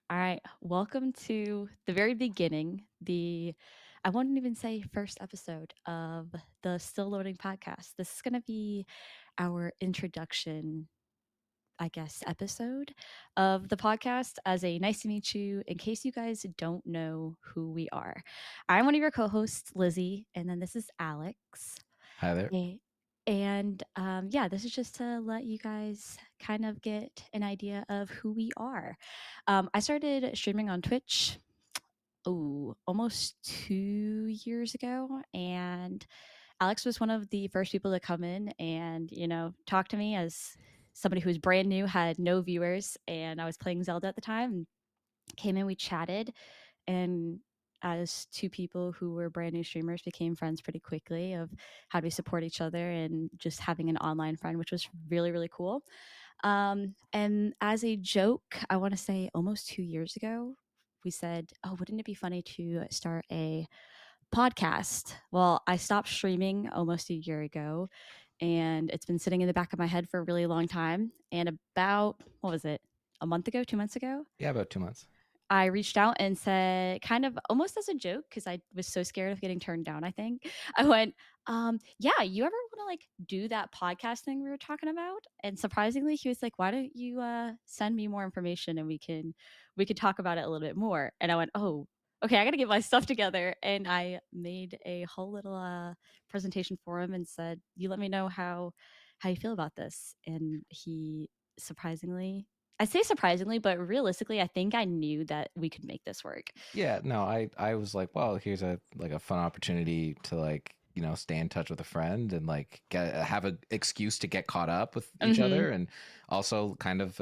All right, welcome to the very beginning, I won't even say first episode of the Still Loading podcast. This is going to be our introduction, I guess, episode of the podcast as a nice to meet you in case you guys don't know who we are. I'm one of your co-hosts, Lizzy, and then this is Alex. Hi there. A- And yeah, this is just to let you guys kind of get an idea of who we are. I started streaming on Twitch, almost 2 years ago. And Alex was one of the first people to come in and, talk to me as somebody who was brand new, had no viewers, and I was playing Zelda at the time. And came in, we chatted, and as two people who were brand new streamers became friends pretty quickly of how do we support each other and just having an online friend, which was really, really cool. And as a joke, I want to say almost 2 years ago, we said, oh, wouldn't it be funny to start a podcast? Well, I stopped streaming almost a year ago, and it's been sitting in the back of my head for a really long time. And about, what was it, a month ago, 2 months ago, Yeah, about 2 months. I reached out and said, kind of almost as a joke, because I was so scared of getting turned down, I think. I went, yeah, you ever want to like do that podcast thing we were talking about? And surprisingly, he was like, why don't you send me more information and we could talk about it a little bit more. And I went, oh, okay, I got to get my stuff together. And I made a whole little presentation for him and said, you let me know how you feel about this. And he surprisingly, I say surprisingly, but realistically, I think I knew that we could make this work. Yeah, no, I was like, well, here's a fun opportunity to stay in touch with a friend and have an excuse to get caught up with each Mhm. other and also kind of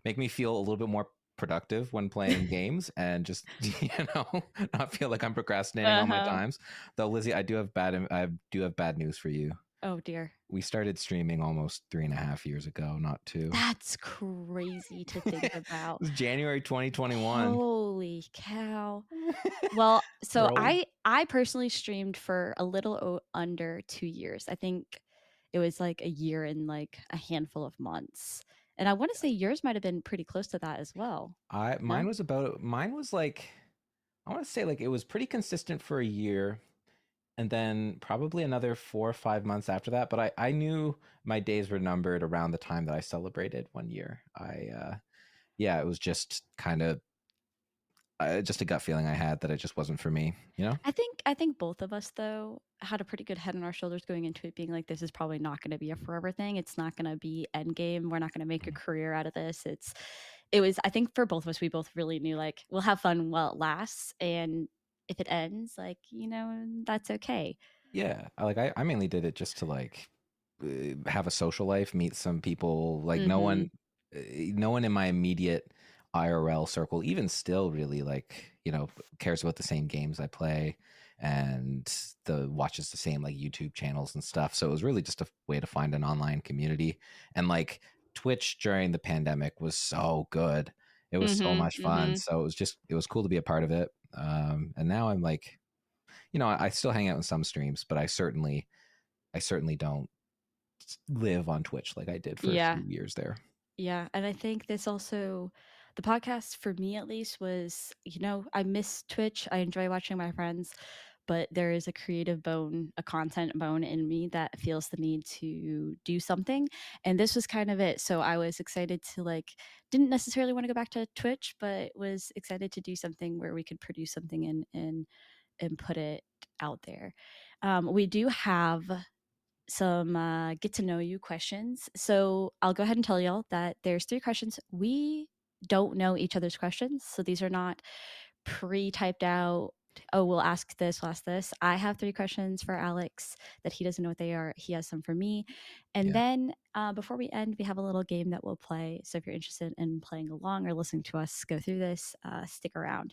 make me feel a little bit more productive when playing games and just not feel like I'm procrastinating on my Uh-huh. times. Though Lizzie, I do have bad news for you. Oh, dear. We started streaming almost 3.5 years ago, not two. That's crazy to think It about. was January 2021. Holy cow. Well, so We're old. I personally streamed for a little under 2 years. I think it was like a year and like a handful of months. And I wanna say yours might have been pretty close to that as well. I No? mine was like I want to say like it was pretty consistent for a year and then probably another 4 or 5 months after that. But I knew my days were numbered around the time that I celebrated 1 year. Yeah, it was just kind of just a gut feeling I had that it just wasn't for me, you know? I think both of us though had a pretty good head on our shoulders going into it, being like, this is probably not going to be a forever thing. It's not going to be end game. We're not going to make a career out of this. It was, I think for both of us, we both really knew like we'll have fun while it lasts, and if it ends, like, that's okay. Yeah, I mainly did it just to have a social life, meet some people. Like Mm-hmm. no one in my immediate IRL circle, even still, really cares about the same games I play and the watches the same like YouTube channels and stuff. So it was really just a way to find an online community. And like Twitch during the pandemic was so good. It was so Mm-hmm. much fun. Mm-hmm. So it was cool to be a part of it. And now I'm like, I still hang out in some streams, but I certainly don't live on Twitch like I did for a Yeah. few years there. Yeah. And I think this also, the podcast for me at least was, I miss Twitch. I enjoy watching my friends, but there is a creative bone, a content bone in me that feels the need to do something. And this was kind of it. So I was excited to like, didn't necessarily want to go back to Twitch, but was excited to do something where we could produce something and put it out there. We do have some get to know you questions. So I'll go ahead and tell y'all that there's 3 questions. We don't know each other's questions. So these are not pre-typed out. Oh, we'll ask this, we'll ask this. I have 3 questions for Alex that he doesn't know what they are. He has some for me. And Yeah. then before we end, we have a little game that we'll play. So if you're interested in playing along or listening to us go through this, stick around.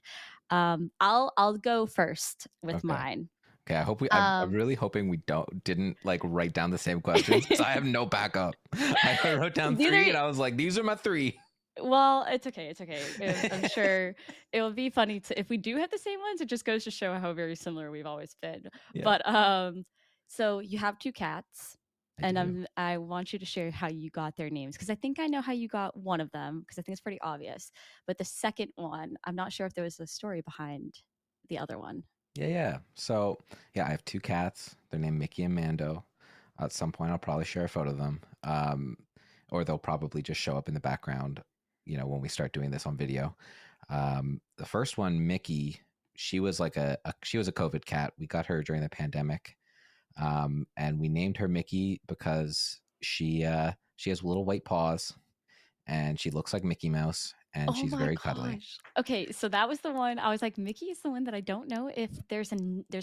I'll go first with Okay. mine. Okay. I'm Um, really hoping we didn't like write down the same questions because I have no backup. I wrote down three and Neither. I was like, these are my three. Well, it's okay. It's okay. I'm sure it will be funny to if we do have the same ones. It just goes to show how very similar we've always been. Yeah. But so you have 2 cats. I And do. I want you to share how you got their names because I think I know how you got one of them because I think it's pretty obvious. But the second one, I'm not sure if there was a story behind the other one. Yeah, yeah. So, yeah, I have two cats. They're named Mickey and Mando. At some point, I'll probably share a photo of them, or they'll probably just show up in the background. When we start doing this on video. The first one, Mickey, she was like she was a COVID cat. We got her during the pandemic, and we named her Mickey because she has little white paws and she looks like Mickey Mouse and Oh she's my very cuddly. gosh. Okay, so that was the one I was like, Mickey is the one that I don't know if there's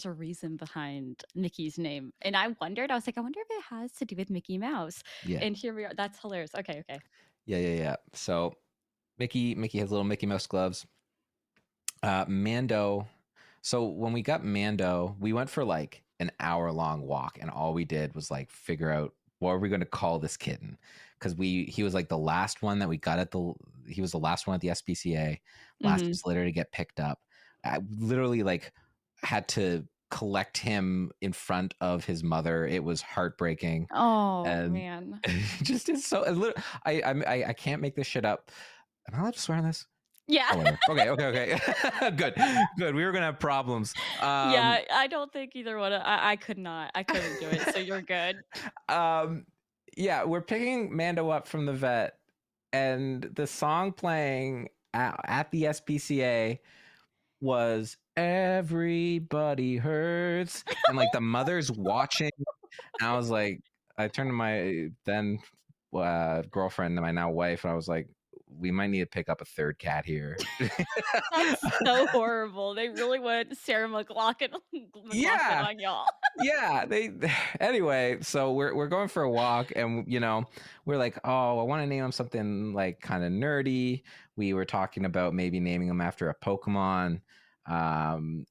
a reason behind Mickey's name. And I wondered, I was like, I wonder if it has to do with Mickey Mouse. Yeah, And here we are. That's hilarious. Okay, okay. yeah, yeah, yeah. So Mickey has little Mickey Mouse gloves. Mando. So when we got Mando, we went for like an hour-long walk, and all we did was like figure out what are we going to call this kitten, because he was like the last one that we got at the he was the last one at the SPCA, last Hmm. litter to get picked up. I literally like had to collect him in front of his mother. It was heartbreaking, Oh and man. just is so. I can't make this shit up. Am I allowed to swear on this? Yeah. Oh, whatever. Okay, okay, okay. Good, good. We were gonna have problems. Yeah, I don't think either one. I could not. I couldn't do it. So you're good. um, yeah, we're picking Mando up from the vet, and the song playing at the SPCA was "Everybody Hurts," and like the mother's watching. And I was like, I turned to my then girlfriend and my now wife, and I was like, we might need to pick up a third cat here. That's so horrible. They really went Sarah McLachlan McLachlan Yeah, on y'all. yeah, they anyway, so we're going for a walk, and we're like, oh, I want to name him something like kind of nerdy. We were talking about maybe naming him after a Pokemon,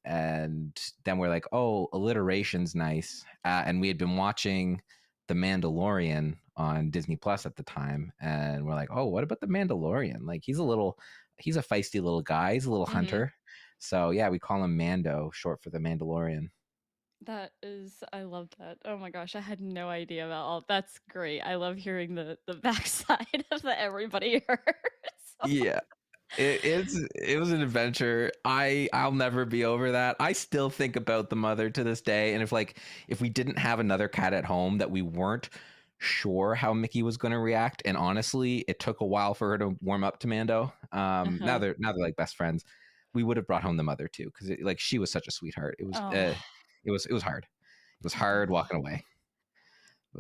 and then we're like, oh, alliteration's nice. And we had been watching The Mandalorian on Disney Plus at the time, and we're like, oh, what about the Mandalorian? Like he's a feisty little guy, he's a little Hmm. hunter. So yeah, we call him Mando, short for the Mandalorian. That is, I love that. Oh my gosh, I had no idea about all. That's great. I love hearing the backside of the everybody hurts. Yeah, it was an adventure. I'll never be over that. I still think about the mother to this day, and if we didn't have another cat at home that we weren't sure how Mickey was going to react, and honestly, it took a while for her to warm up to Mando. Now Uh-huh. they're like best friends. We would have brought home the mother too, because like she was such a sweetheart. Oh, It was hard. It was hard oh. walking away,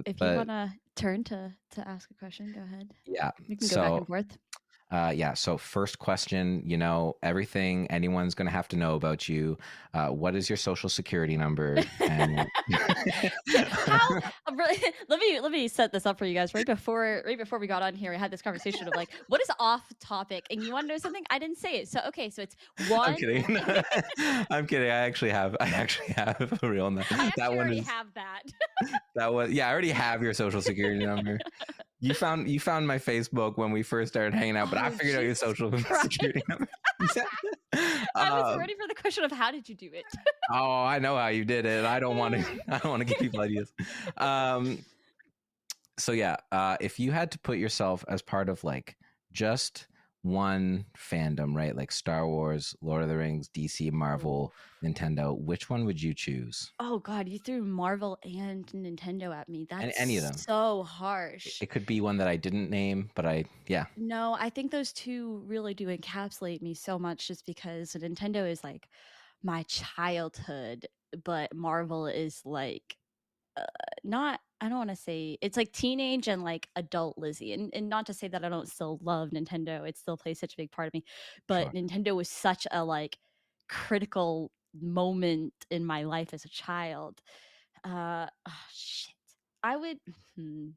If you but want to turn to ask a question, go ahead. yeah. We can go back So and forth. yeah. So first question, everything anyone's going to have to know about you. What is your social security number? And How let me set this up for you guys. Right before we got on here, I had this conversation of like, what is off topic? And you want to know something? I didn't say it. So okay, so it's I'm one. kidding. I'm kidding. I actually have a real number. I That actually one already is have that. that was yeah. I already have your social security number. You found my Facebook when we first started hanging out, but I Oh, figured out your Jesus social Christ. security number. I was um, ready for the question of how did you do it? oh, I know how you did it. I don't want to. Oh. I don't want to give people ideas. Um, so yeah, if you had to put yourself as part of like just one fandom, right? Like Star Wars, Lord of the Rings, DC, Ooh. Marvel, Nintendo, which one would you choose? Oh God, you threw Marvel and Nintendo at me. And any of That's them. so harsh. It could be one that I didn't name, but yeah, No, I think those two really do encapsulate me so much just because Nintendo is like my childhood, but Marvel is like uh, not I don't want to say it's like teenage and like adult Lizzie. And not to say that I don't still love Nintendo. It still plays such a big part of me. But sure. Nintendo was such a like critical moment in my life as a child. Oh, shit. I would hmm.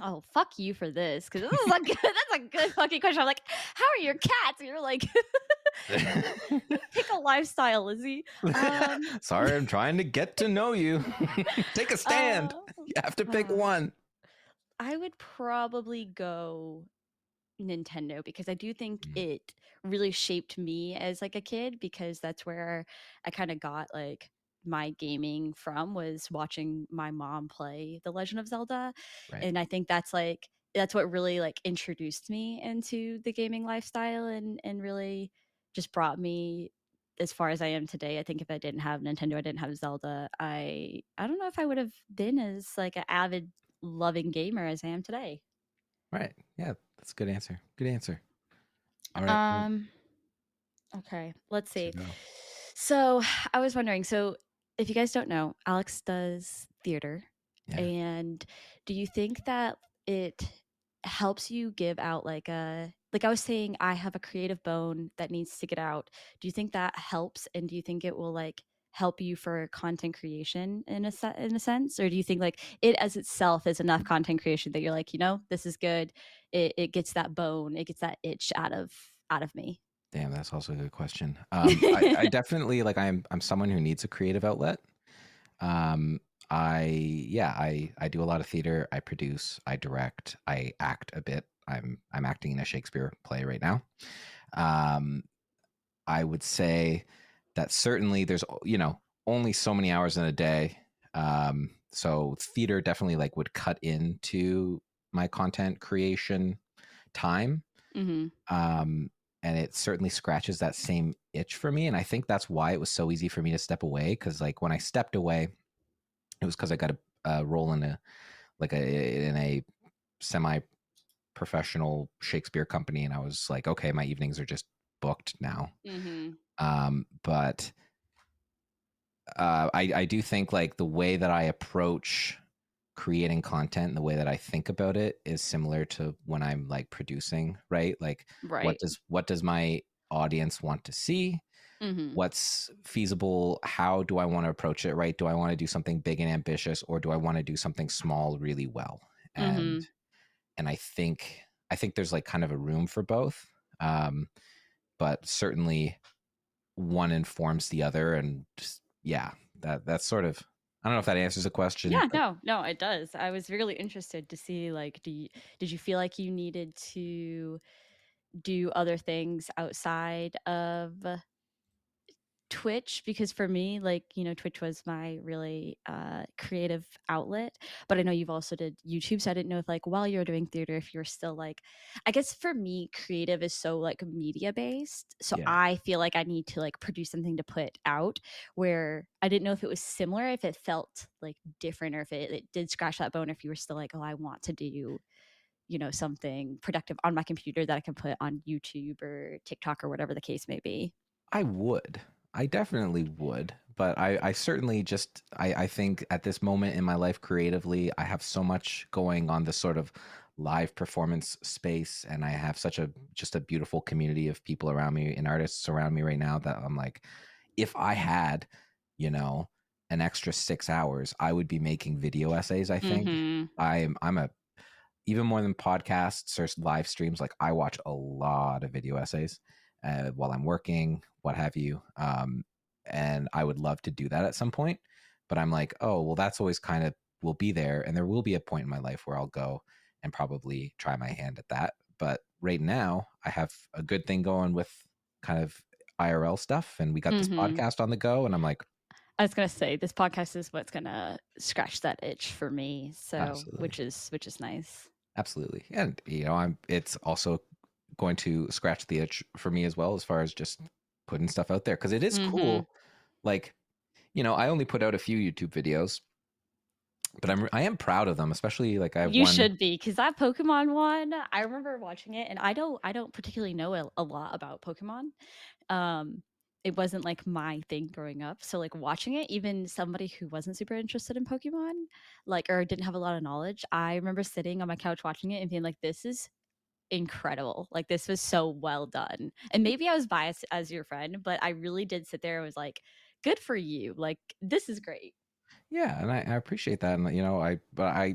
Oh, fuck you for this because this is a good. That's a good fucking question. I'm like, how are your cats? And you're like, pick a lifestyle, Lizzie. Um, Sorry, I'm trying to get to know you. Take a stand. uh, You have to pick uh, one. I would probably go Nintendo because I do think Mm, it really shaped me as like a kid because that's where I kind of got like my gaming from was watching my mom play The Legend of Zelda, Right. and I think that's what really like introduced me into the gaming lifestyle and really just brought me as far as I am today. I think if I didn't have Nintendo, I didn't have Zelda, I don't know if I would have been as like an avid loving gamer as I am today. Right. Yeah, that's a good answer. Good answer. All right. Well, Um Okay, let's to see. go. So I was wondering, so if you guys don't know, Alex does theater. Yeah. And do you think that it helps you give out like I was saying, I have a creative bone that needs to get out. Do you think that helps? And do you think it will like help you for content creation in in a sense? Or do you think like it as itself is enough content creation that you're like, you know, this is good. It gets that bone, it gets that itch out of me. Damn, that's also a good question. I definitely like I'm someone who needs a creative outlet. Um, I yeah, I do a lot of theater. I produce, I direct, I act a bit. I'm acting in a Shakespeare play right now. Um, I would say that certainly there's only so many hours in a day. So theater definitely like would cut into my content creation time. Mhm. Um, and it certainly scratches that same itch for me. And I think that's why it was so easy for me to step away. Cause like when I stepped away, it was because I got a role in a semi professional Shakespeare company. And I was like, okay, my evenings are just booked now. Mhm. But I do think like the way that I approach creating content and the way that I think about it is similar to when I'm like producing, right? Like Right. what does my audience want to see? Mhm. What's feasible? How do I want to approach it, right? Do I want to do something big and ambitious or do I want to do something small really well? And Mhm. I think there's like kind of a room for both. Um, but certainly one informs the other and just yeah, that's sort of I don't know if that answers the question, Yeah, but no, no, it does. I was really interested to see like did you feel like you needed to do other things outside of Twitch? Because for me, like, you know, Twitch was my really creative outlet, but I know you've also did YouTube, so I didn't know if like while you were doing theater if you're still like, I guess for me creative is so like media based, so yeah. I feel like I need to like produce something to put out, where I didn't know if it was similar, if it felt like different, or if it did scratch that bone, if you were still like, oh, I want to do, you know, something productive on my computer that I can put on YouTube or TikTok or whatever the case may be. I would. I definitely would. But I certainly just I think at this moment in my life creatively, I have so much going on this sort of live performance space and I have such a just a beautiful community of people around me and artists around me right now that I'm like, if I had, you know, an extra 6 hours, I would be making video essays, I think. Mhm. I'm a even more than podcasts or live streams, like I watch a lot of video essays while I'm working, what have you. And I would love to do that at some point. But I'm like, oh, well, that's always kind of will be there. And there will be a point in my life where I'll go and probably try my hand at that. But right now, I have a good thing going with kind of IRL stuff. And we got this Mhm. podcast on the go. And I'm like, I was gonna say this podcast is what's gonna scratch that itch for me. So absolutely. which is nice. Absolutely. And it's also going to scratch the itch for me as well as far as just putting stuff out there because it is Mhm. cool. Like, I only put out a few YouTube videos, but I am proud of them, especially like I have You one. should be, because that Pokemon one, I remember watching it, and I don't particularly know a lot about Pokemon. Um, it wasn't like my thing growing up. So like watching it, even somebody who wasn't super interested in Pokemon, like or didn't have a lot of knowledge, I remember sitting on my couch watching it and being like, this is incredible. Like this was so well done. And maybe I was biased as your friend, but I really did sit there and was like, good for you. Like this is great. Yeah, and I appreciate that. And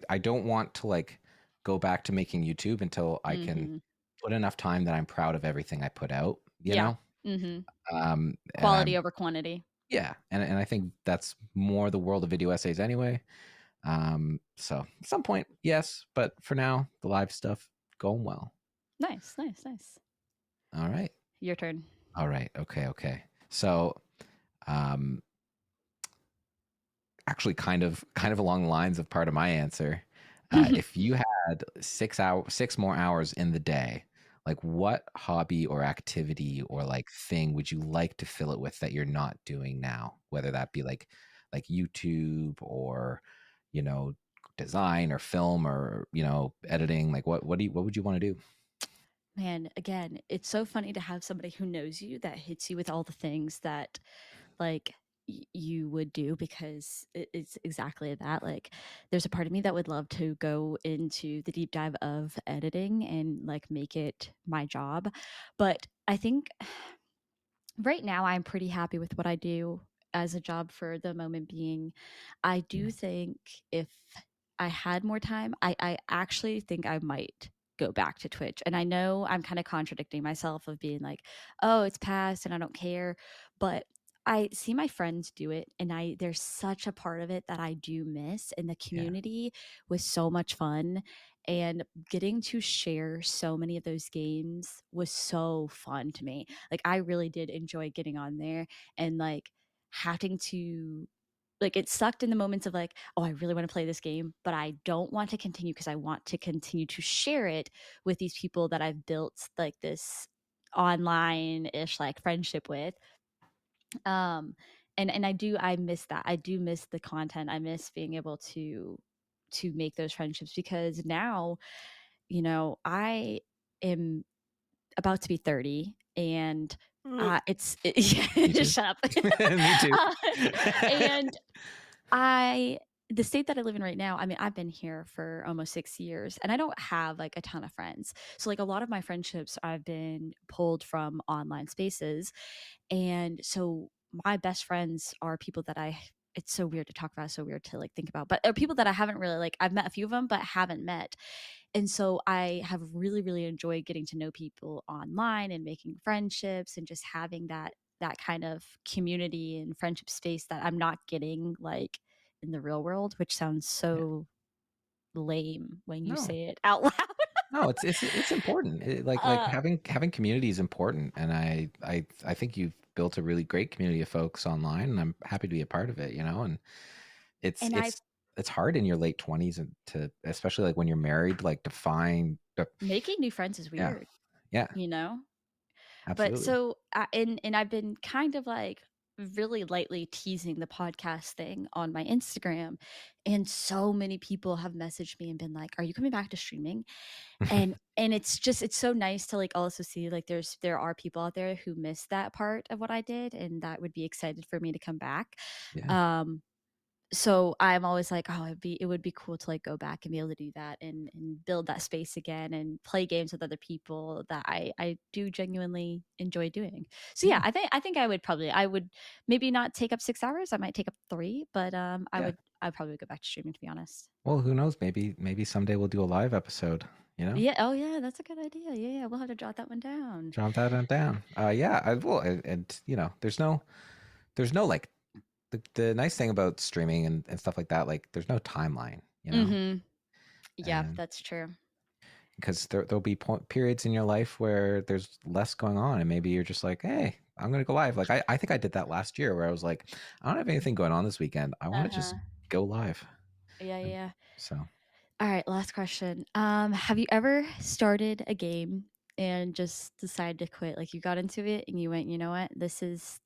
I don't want to like go back to making YouTube until I can Mhm. put enough time that I'm proud of everything I put out, Yeah. Mhm. and Quality I'm over quantity. yeah, and I think that's more the world of video essays anyway. So at some point, yes, but for now, the live stuff going well. Nice, nice, nice. All right. Your turn. All right. Okay. Okay. So, um, actually kind of along the lines of part of my answer. If you had 6 more hours in the day, like what hobby or activity or like thing would you like to fill it with that you're not doing now? Whether that be like YouTube or you know design or film or editing. Like what would you want to do? Man, again, it's so funny to have somebody who knows you that hits you with all the things that like you would do, because it's exactly that. Like there's a part of me that would love to go into the deep dive of editing and like make it my job, but I think right now I'm pretty happy with what I do as a job for the moment being. I do think if I had more time, I actually think I might go back to Twitch. And I know I'm kind of contradicting myself of being like, oh, it's past and I don't care. But I see my friends do it, and I there's such a part of it that I do miss. And the Yeah, community was so much fun. And getting to share so many of those games was so fun to me. Like I really did enjoy getting on there and like having to like it sucked in the moments of like, oh, I really want to play this game, but I don't want to continue because I want to continue to share it with these people that I've built like this online ish like friendship with. Um and I miss that. I do miss the content. I miss being able to make those friendships, because now, I am about to be 30, and me yeah, too. shut up. Me too. uh, and I the state that I live in right now, I mean, I've been here for almost 6 years, and I don't have like a ton of friends. So like a lot of my friendships I've been pulled from online spaces. And so my best friends are people that it's so weird to talk about, so weird to like think about, but are people that I haven't really like, I've met a few of them but haven't met. And so I have really, really enjoyed getting to know people online and making friendships and just having that kind of community and friendship space that I'm not getting like in the real world, which sounds Yeah. so lame when you No, say it out loud. no, it's important. Like uh having community is important, and I think you've built a really great community of folks online, and I'm happy to be a part of it. And it's and I it's it's hard in your late 20s and to especially like when you're married, like to find making new friends is yeah, weird, yeah, you know? But absolutely. so, and I've been kind of like really lightly teasing the podcast thing on my Instagram, and so many people have messaged me and been like, "Are you coming back to streaming?" And it's so nice to like also see like there are people out there who miss that part of what I did and that would be excited for me to come back. Yeah, Um, so I'm always like, oh, it would be cool to like go back and be able to do that and build that space again and play games with other people that I do genuinely enjoy doing. So yeah, yeah, I think I would maybe not take up 6 hours. I might take up three, but yeah. I'd probably go back to streaming, to be honest. Well, who knows? Maybe someday we'll do a live episode. You know, Yeah. Oh yeah, that's a good idea. Yeah, yeah. We'll have to jot that one down. jump that on down. Yeah, I will. And there's no like the nice thing about streaming and stuff like that. Like, there's no timeline. Mm-hmm. Yeah, And that's true. because there'll be periods in your life where there's less going on, and maybe you're just like, hey, I'm gonna go live. Like I think I did that last year where I was like, I don't have anything going on this weekend, I want to Uh-huh. just go live. Yeah, And yeah. so All right, last question. Have you ever started a game and just decided to quit? Like you got into it and you went, you know what, this is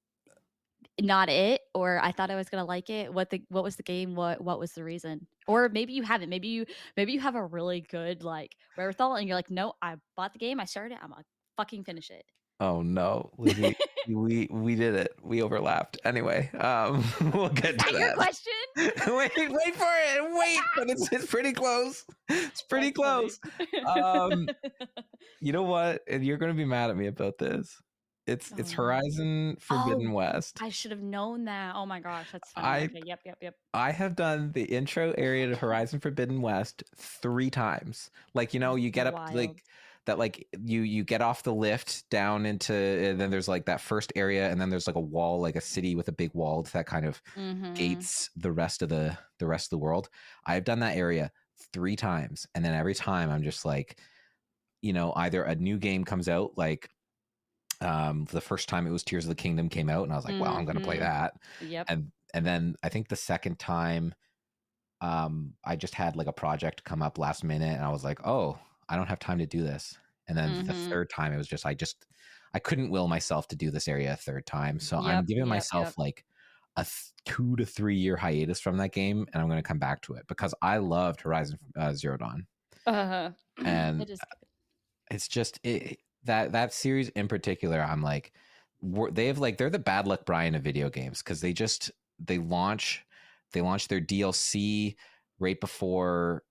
not it, or I thought I was gonna like it. What was the game? What was the reason? Or maybe you haven't. Maybe you have a really good like wherewithal and you're like, no, I bought the game, I started it, I'm gonna fucking finish it. oh no, Lizzie, we did it, we overlapped anyway. We'll Is get to that your that. question? Wait for it, wait, but it's pretty close, it's pretty That's funny. close. um you know what, and you're gonna be mad at me about this. It's Oh no. Horizon Oh, Forbidden West. I should have known that. Oh my gosh, that's funny. I Okay, yep, yep, yep. I have done the intro area to Horizon Forbidden West 3 times. Like, you get up Wild. like that, like you get off the lift down into, and then there's like that first area, and then there's like a wall, like a city with a big wall that kind of Mhm. gates the rest of the world. I've done that area 3 times, and then every time I'm just like, either a new game comes out, like the first time it was Tears of the Kingdom came out, and I was like, well, I'm gonna play Mhm. that. Yep. And then I think the second time, I just had like a project come up last minute, and I was like, oh, I don't have time to do this. And then the Mhm. third time, it was just I couldn't will myself to do this area a third time. So I'm Yep, giving yep, myself yep. like a 2 to 3 year hiatus from that game, and I'm going to come back to it because I loved Horizon Zero Dawn, Uh-huh. and It is good. it's just that series in particular. I'm like, they have like they're the bad luck Brian of video games because they launch they launch their DLC right before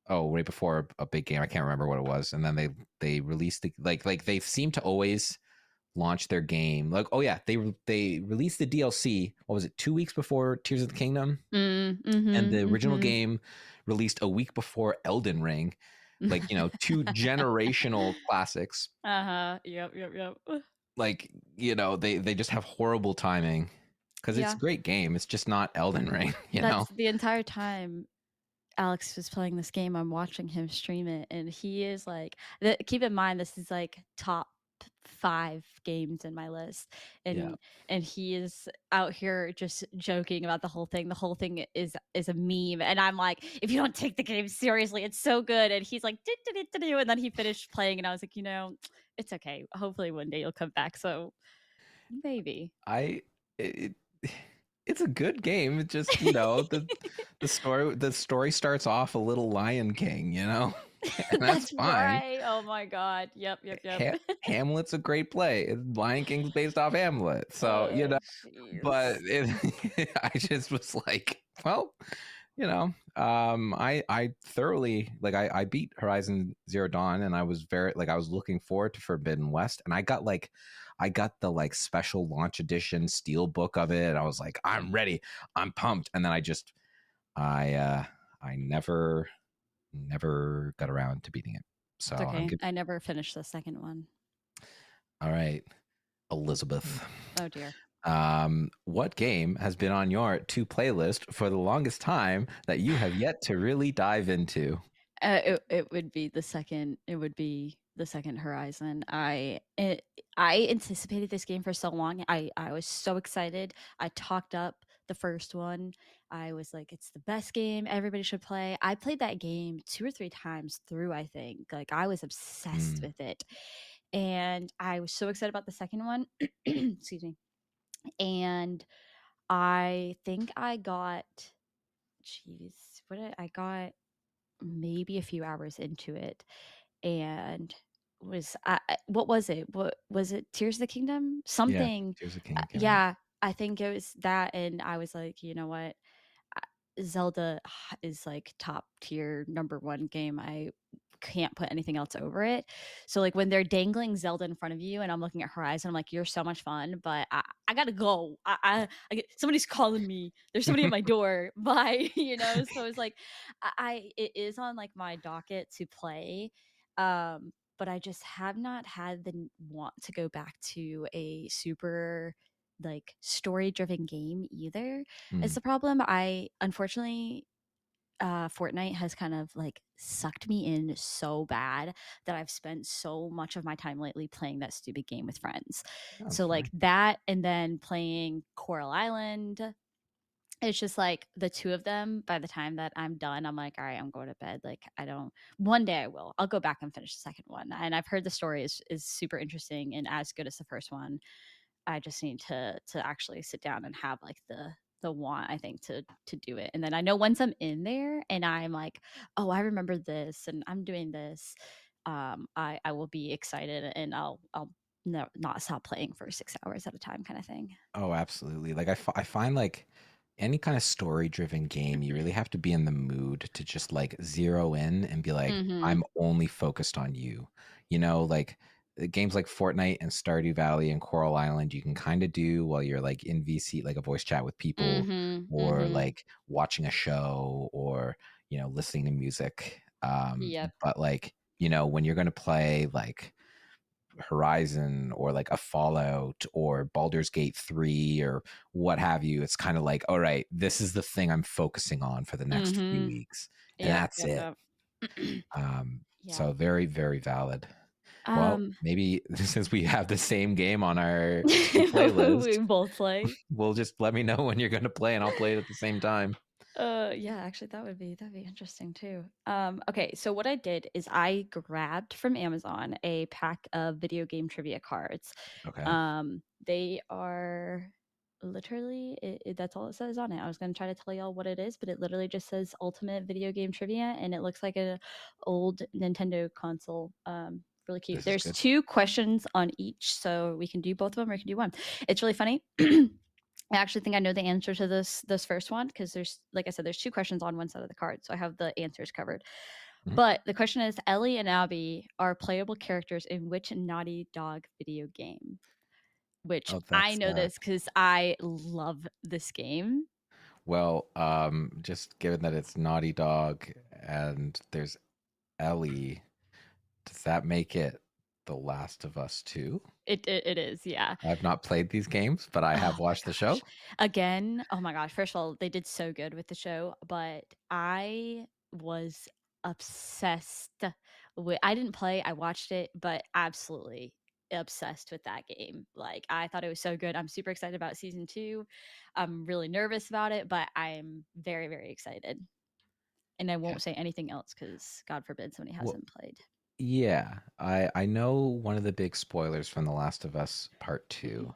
right before a big game. I can't remember what it was, and then they released like they seem to always launch their game like, oh yeah, they released the DLC. What was it? 2 weeks before Tears of the Kingdom, and the original Mhm. game released a week before Elden Ring. Like, two generational classics. Uh-huh. Yep, yep, yep. Like, they just have horrible timing because it's a Yeah. great game. It's just not Elden Ring, you know? That's the entire time Alex was playing this game, I'm watching him stream it, and he is like, keep in mind this is like top 5 games in my list, Yeah. and he is out here just joking about the whole thing. The whole thing is a meme, and I'm like, if you don't take the game seriously, it's so good. And he's like, "Do," and then he finished playing, and I was like, it's okay. Hopefully one day you'll come back. So maybe. I it, it's a good game. It just, the story starts off a little Lion King, and that's That's fine. right. Oh my god. Yep, yep, yep. Hamlet's a great play. Lion King's based off Hamlet. So, Oh, but jeez. I just was like, well, I thoroughly like I beat Horizon Zero Dawn, and I was very like I was looking forward to Forbidden West, and I got the like special launch edition steel book of it, and I was like, I'm ready, I'm pumped. And then I never got around to beating it. So It's I'm okay. good. I never finished the second one. All right, Elizabeth. Oh dear. What game has been on your to playlist for the longest time that you have yet to really dive into? It would be the second. It would be the second Horizon. I anticipated this game for so long. I was so excited. I talked up the first one. I was like, it's the best game. Everybody should play. I played that game 2 or 3 times through. I think like I was obsessed Mm, with it, and I was so excited about the second one. Excuse me. And I think I got, jeez, I got maybe a few hours into it, and what was it? What was it? Tears of the Kingdom? yeah, Something. Tears of the Kingdom came out. Yeah, I think it was that, and I was like, you know what? Zelda is like top tier number one game. I can't put anything else over it. So like when they're dangling Zelda in front of you and I'm looking at Horizon, I'm like, you're so much fun, but I gotta go. Somebody's calling me. There's somebody at my door. Bye. So it's like it is on like my docket to play. But I just have not had the want to go back to a super like story driven game either. It's Mm. the problem. I unfortunately Fortnite has kind of like sucked me in so bad that I've spent so much of my time lately playing that stupid game with friends. That's So like fine. that and then playing Coral Island. It's just like the two of them. By the time that I'm done, I'm like, all right, I'm going to bed. Like I don't. One day I will. I'll go back and finish the second one. And I've heard the story is super interesting and as good as the first one. I just need to actually sit down and have like the want, I think, to do it. And then I know once I'm in there and I'm like, oh, I remember this and I'm doing this, I will be excited and I'll no, not stop playing for 6 hours at a time, kind of thing. Oh, absolutely. Like I find like any kind of story driven game, you really have to be in the mood to just like zero in and be like, Mm-hmm. I'm only focused on you. Like games like Fortnite and Stardew Valley and Coral Island, you can kind of do while you're like in VC, like a voice chat with people, Mm-hmm. or Mm-hmm. like watching a show, or listening to music. Yep. But like, when you're gonna play like Horizon or like a Fallout or Baldur's Gate 3 or what have you, it's kind of like, all right, this is the thing I'm focusing on for the next few Mm-hmm. weeks, and Yep. that's Yep. it. Yep. Yeah. So very, very valid. Well, Um, maybe since we have the same game on our two we playlists, both play. we'll just let me know when you're going to play and I'll play it at the same time. Yeah, actually that'd be interesting too. Okay, so what I did is I grabbed from Amazon a pack of video game trivia cards. Okay. They are literally that's all it says on it. I was gonna try to tell y'all what it is, but it literally just says Ultimate Video Game Trivia, and it looks like a old Nintendo console. Really cute. This is There's good. two questions on each, so we can do both of them or we can do one. It's really funny. I actually think I know the answer to this first one because there's, like I said, there's two questions on one side of the card, so I have the answers covered. Mhm. But the question is, Ellie and Abby are playable characters in which Naughty Dog video game? Which Oh, I that's know this because I love this game. well, just given that it's Naughty Dog and there's Ellie, does that make it The Last of Us 2? It is, yeah. I've not played these games, but I Oh have my watched the gosh. show. Again, oh my gosh. First of all, they did so good with the show, but I was obsessed with I didn't play, I watched it, but absolutely obsessed with that game. Like I thought it was so good. I'm super excited about season 2. I'm really nervous about it, but I'm very, very excited. And I Yeah. won't say anything else cuz God forbid somebody Well, hasn't played. yeah. I know one of the big spoilers from The Last of Us Part 2,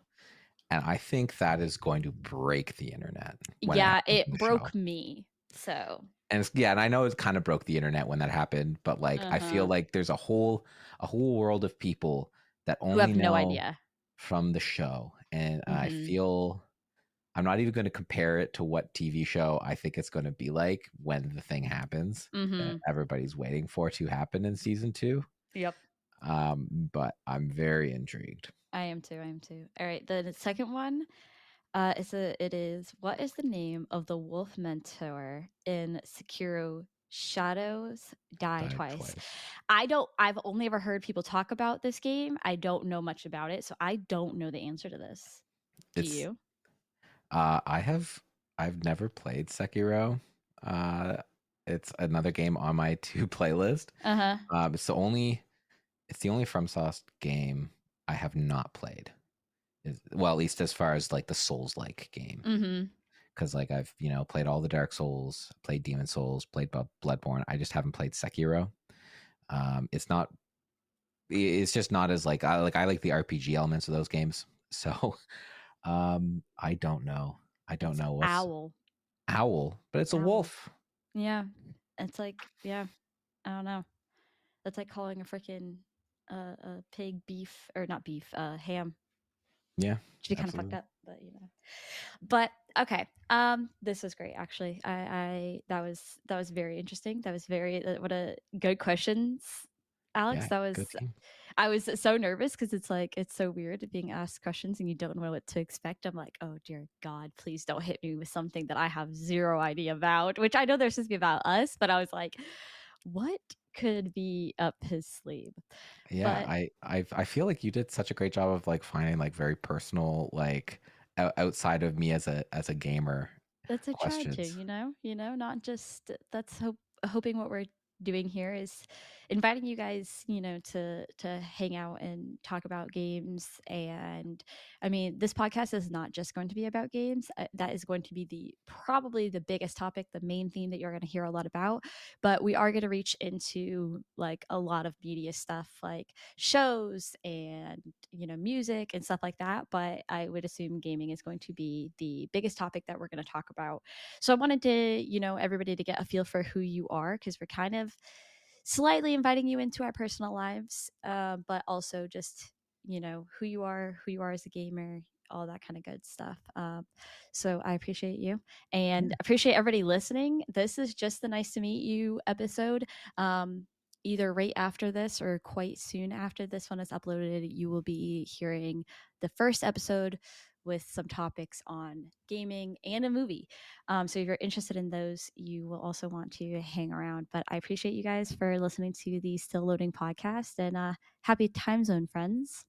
and I think that is going to break the internet when it Yeah, happens it in the show. broke me. So, And yeah, and I know it kind of broke the internet when that happened, but like I feel uh-huh. like there's a whole world of people that Who only have no know idea. from the show, and I Mhm. feel I'm not even going to compare it to what TV show I think it's going to be like when the thing happens that Mhm. everybody's waiting for to happen in season 2. Yep. But I'm very intrigued. I am too. I am too. All right. The second one, it is what is the name of the wolf mentor in Sekiro Shadows Die Died Twice? twice. I've only ever heard people talk about this game. I don't know much about it, so I don't know the answer to this. Do It's you? I've never played Sekiro. Uh, it's another game on my two playlist. Uh-huh. It's the only FromSoft game I have not played. Well, at least as far as like the Souls like game, Mhm. because like I've played all the Dark Souls, played Demon Souls, played Bloodborne. I just haven't played Sekiro. It's not. It's just not as like I like the RPG elements of those games. So I don't know. I don't It's know what's owl. owl, but it's a Owl. wolf. Yeah. It's like, yeah, I don't know. That's like calling a freaking a pig beef or not beef, ham. Yeah, Should be kind of fucked absolutely. up, but you know. But okay, this was great actually. I that was very interesting. That was very what a good questions, Alex. Yeah, That good was game. I was so nervous because it's like it's so weird being asked questions and you don't know what to expect. I'm like, oh dear God, please don't hit me with something that I have zero idea about. Which I know they're supposed to be about us, but I was like, what could be up his sleeve? Yeah, But I feel like you did such a great job of like finding like very personal like outside of me as a gamer that's I tried to, questions. not just that's hoping what we're doing here is inviting you guys, to hang out and talk about games. And I mean, this podcast is not just going to be about games. That is going to be the probably the biggest topic, the main theme that you're going to hear a lot about. But we are going to reach into like a lot of media stuff, like shows and music and stuff like that. But I would assume gaming is going to be the biggest topic that we're going to talk about. So I wanted to, everybody to get a feel for who you are because we're kind of slightly inviting you into our personal lives, but also just, who you are as a gamer, all that kind of good stuff. So I appreciate you and Yeah. appreciate everybody listening. This is just the nice to meet you episode. Either right after this or quite soon after this one is uploaded, you will be hearing the first episode with some topics on gaming and a movie. So if you're interested in those, you will also want to hang around. But I appreciate you guys for listening to the Still Loading podcast and happy time zone, friends.